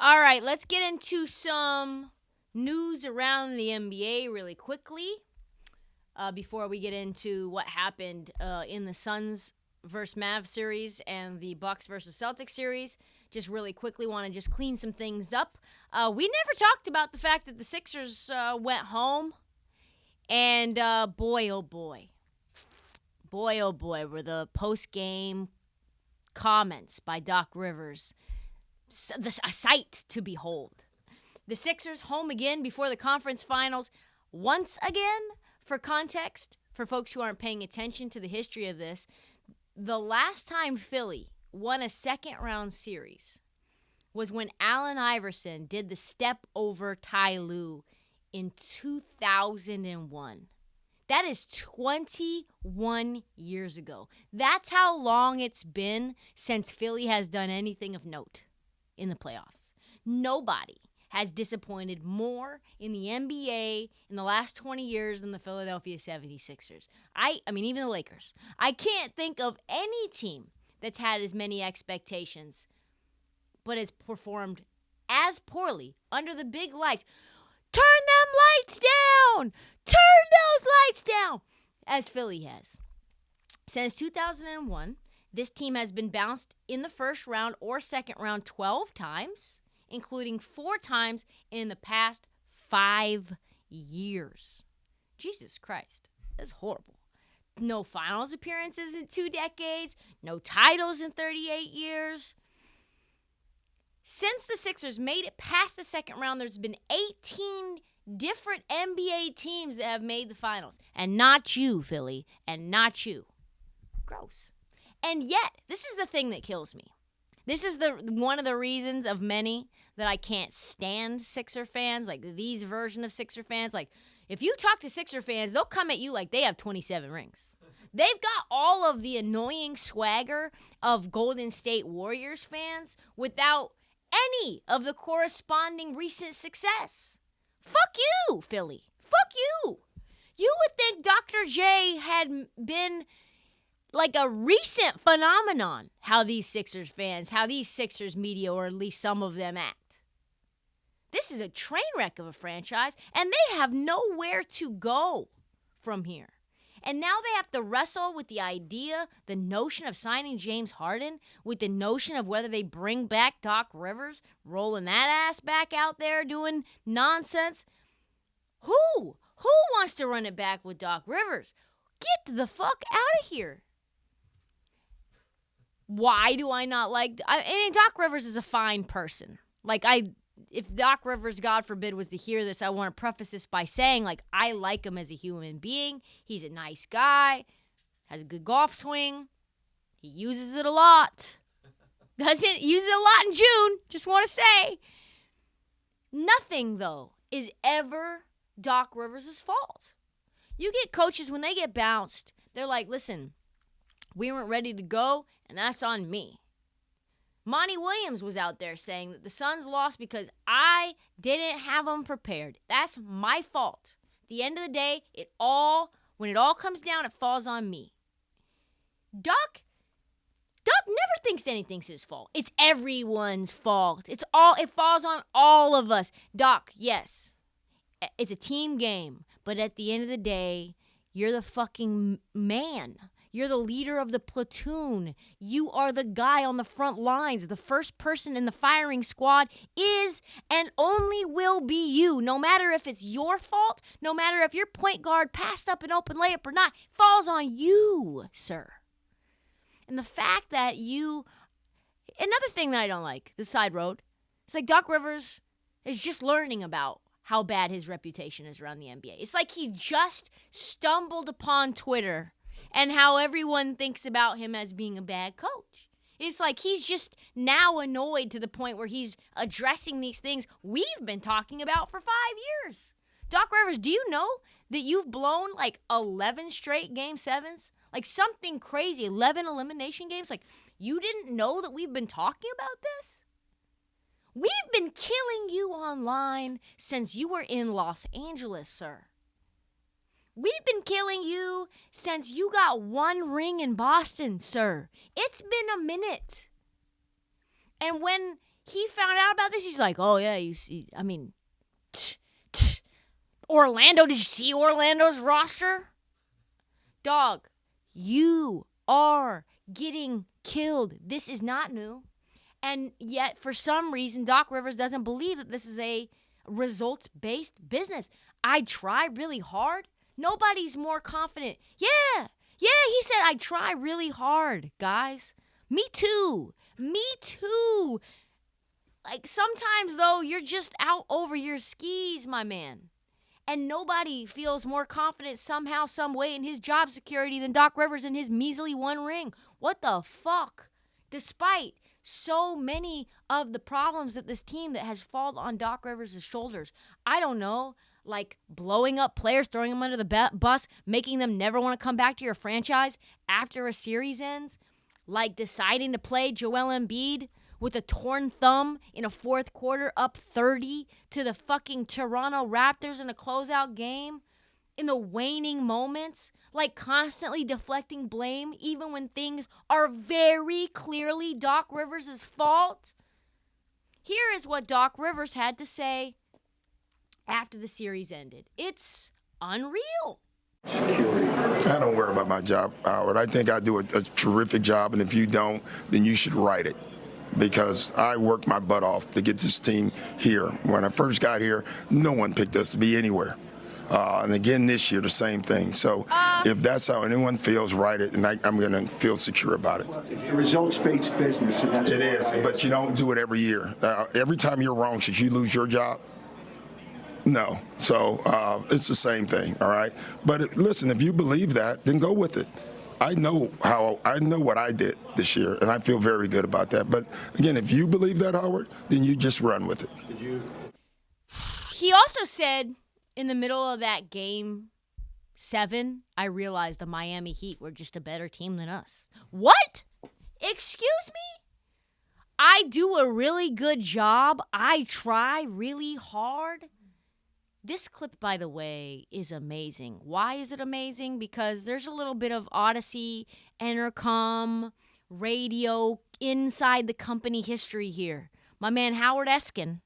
All right, let's get into some news around the NBA really quickly before we get into what happened in the Suns versus Mavs series and the Bucks versus Celtics series. Just really quickly want to just clean some things up. We never talked about the fact that the Sixers went home, and boy, oh boy, were the post-game comments by Doc Rivers a sight to behold. The Sixers home again before the conference finals once again. For context, for folks who aren't paying attention to the history of this, the last time Philly won a second-round series was when Allen Iverson did the step over Ty Lue in 2001. That is 21 years ago. That's how long it's been since Philly has done anything of note in the playoffs. Nobody has disappointed more in the NBA in the last 20 years than the Philadelphia 76ers. I mean, even the Lakers. I can't think of any team that's had as many expectations but has performed as poorly under the big lights. Turn them lights down! Turn those lights down! As Philly has. Since 2001, this team has been bounced in the first round or second round 12 times, including 4 times in the past 5 years. Jesus Christ, that's horrible. No finals appearances in 2 decades, no titles in 38 years. Since the Sixers made it past the second round, there's been 18 different NBA teams that have made the finals. And not you, Philly, and not you. Gross. And yet, this is the thing that kills me. This is one of the reasons of many that I can't stand Sixer fans, like these version of Sixer fans. Like, if you talk to Sixer fans, they'll come at you like they have 27 rings. They've got all of the annoying swagger of Golden State Warriors fans without any of the corresponding recent success. Fuck you, Philly. Fuck you. You would think Dr. J had been like a recent phenomenon, how these Sixers media, or at least some of them, act. This is a train wreck of a franchise, and they have nowhere to go from here. And now they have to wrestle with the idea, the notion of signing James Harden, with the notion of whether they bring back Doc Rivers, rolling that ass back out there doing nonsense. Who wants to run it back with Doc Rivers? Get the fuck out of here. Why do I not like... and Doc Rivers is a fine person. If Doc Rivers, God forbid, was to hear this, I want to preface this by saying, I like him as a human being. He's a nice guy, has a good golf swing. He uses it a lot. Doesn't use it a lot in June, just want to say. Nothing, though, is ever Doc Rivers' fault. You get coaches, when they get bounced, they're like, listen, we weren't ready to go, and that's on me. Monty Williams was out there saying that the Suns lost because I didn't have them prepared. That's my fault. At the end of the day, when it all comes down, it falls on me. Doc never thinks anything's his fault. It's everyone's fault. It falls on all of us. Doc, yes, it's a team game, but at the end of the day, you're the fucking man. You're the leader of the platoon. You are the guy on the front lines. The first person in the firing squad is and only will be you. No matter if it's your fault, no matter if your point guard passed up an open layup or not, falls on you, sir. And the fact that another thing that I don't like, the side road, it's like Doc Rivers is just learning about how bad his reputation is around the NBA. It's like he just stumbled upon Twitter and how everyone thinks about him as being a bad coach. It's like he's just now annoyed to the point where he's addressing these things we've been talking about for 5 years. Doc Rivers, do you know that you've blown 11 straight Game 7s? Something crazy, 11 elimination games? You didn't know that we've been talking about this? We've been killing you online since you were in Los Angeles, sir. We've been killing you since you got 1 ring in Boston, sir. It's been a minute. And when he found out about this. He's like, oh, yeah, you see, I mean, Orlando, did you see Orlando's roster? Dog, you are getting killed. This is not new. And yet, for some reason, Doc Rivers doesn't believe that this is a results-based business. I try really hard. Nobody's more confident. Yeah, he said I try really hard, guys. Me too. Like, sometimes, though, you're just out over your skis, my man. And nobody feels more confident somehow, some way in his job security than Doc Rivers in his measly one ring. What the fuck? Despite so many of the problems that this team that has fallen on Doc Rivers' shoulders, I don't know, like blowing up players, throwing them under the bus, making them never want to come back to your franchise after a series ends, like deciding to play Joel Embiid with a torn thumb in a fourth quarter up 30 to the fucking Toronto Raptors in a closeout game in the waning moments, like constantly deflecting blame even when things are very clearly Doc Rivers' fault. Here is what Doc Rivers had to say after the series ended. It's unreal. I don't worry about my job, Howard. I think I do a terrific job, and if you don't, then you should write it. Because I worked my butt off to get this team here. When I first got here, no one picked us to be anywhere. And again this year, the same thing. So if that's how anyone feels, write it, and I'm going to feel secure about it. It's a results-based business. And that's it is, but you don't do it every year. Every time you're wrong, should you lose your job? No. So it's the same thing, all right? But listen, if you believe that, then go with it. I know what I did this year, and I feel very good about that. But again, if you believe that, Howard, then you just run with it. He also said in the middle of that game 7, I realized the Miami Heat were just a better team than us. What? Excuse me? I do a really good job. I try really hard. This clip, by the way, is amazing. Why is it amazing? Because there's a little bit of Odyssey, intercom, radio, inside the company history here. My man Howard Eskin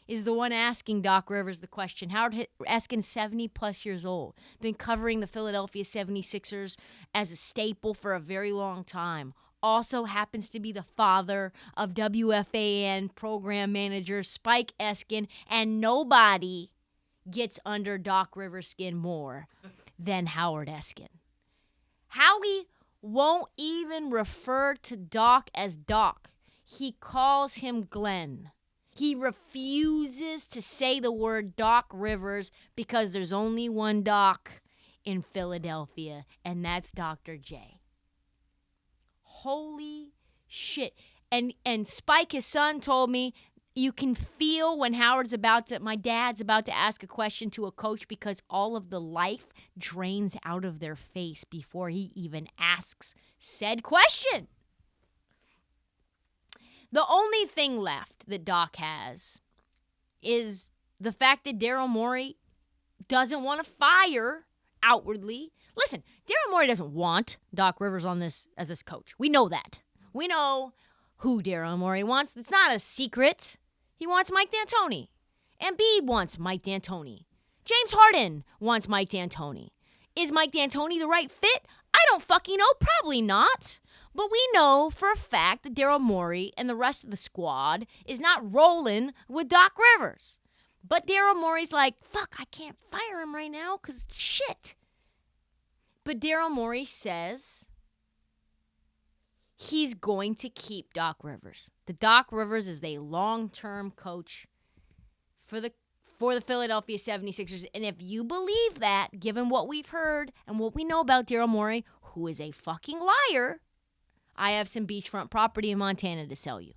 is the one asking Doc Rivers the question. Howard Eskin, 70-plus years old, been covering the Philadelphia 76ers as a staple for a very long time. Also happens to be the father of WFAN program manager Spike Eskin, and nobody gets under Doc Rivers' skin more than Howard Eskin. Howie won't even refer to Doc as Doc. He calls him Glenn. He refuses to say the word Doc Rivers because there's only one Doc in Philadelphia, and that's Dr. J. Holy shit. And Spike, his son, told me, you can feel when my dad's about to ask a question to a coach because all of the life drains out of their face before he even asks said question. The only thing left that Doc has is the fact that Daryl Morey doesn't want to fire outwardly. Listen, Daryl Morey doesn't want Doc Rivers on this as his coach. We know that. We know who Daryl Morey wants. It's not a secret. He wants Mike D'Antoni. Embiid wants Mike D'Antoni. James Harden wants Mike D'Antoni. Is Mike D'Antoni the right fit? I don't fucking know. Probably not. But we know for a fact that Daryl Morey and the rest of the squad is not rolling with Doc Rivers. But Daryl Morey's like, fuck, I can't fire him right now because shit. But Daryl Morey says he's going to keep Doc Rivers. The Doc Rivers is a long-term coach for the Philadelphia 76ers. And if you believe that, given what we've heard and what we know about Daryl Morey, who is a fucking liar, I have some beachfront property in Montana to sell you.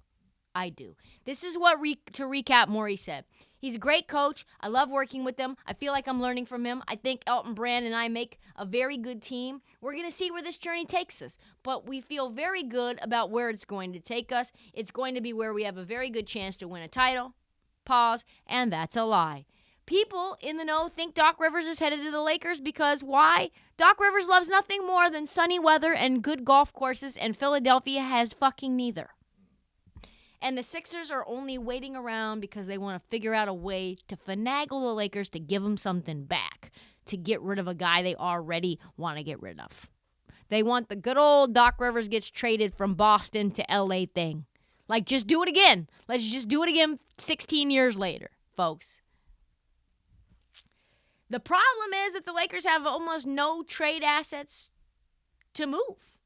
I do. This is what, to recap, Morey said. He's a great coach. I love working with him. I feel like I'm learning from him. I think Elton Brand and I make a very good team. We're going to see where this journey takes us. But we feel very good about where it's going to take us. It's going to be where we have a very good chance to win a title. Pause. And that's a lie. People in the know think Doc Rivers is headed to the Lakers because why? Doc Rivers loves nothing more than sunny weather and good golf courses, and Philadelphia has fucking neither. And the Sixers are only waiting around because they want to figure out a way to finagle the Lakers to give them something back, to get rid of a guy they already want to get rid of. They want the good old Doc Rivers gets traded from Boston to LA thing. Like, just do it again. Let's just do it again 16 years later, folks. The problem is that the Lakers have almost no trade assets to move.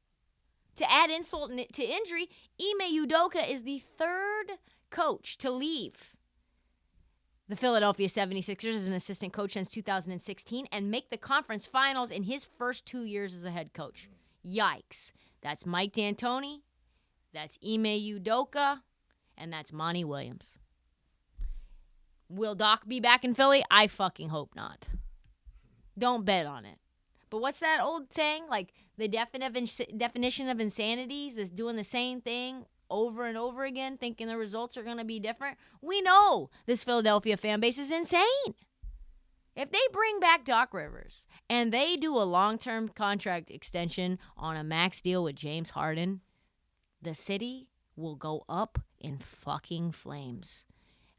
To add insult to injury, Ime Udoka is the third coach to leave the Philadelphia 76ers as an assistant coach since 2016 and make the conference finals in his first 2 years as a head coach. Yikes. That's Mike D'Antoni, that's Ime Udoka, and that's Monty Williams. Will Doc be back in Philly? I fucking hope not. Don't bet on it. But what's that old saying? Like, the definition of insanity is doing the same thing over and over again, thinking the results are going to be different. We know this Philadelphia fan base is insane. If they bring back Doc Rivers and they do a long-term contract extension on a max deal with James Harden, the city will go up in fucking flames.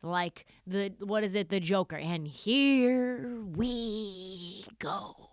Like the Joker. And here we go.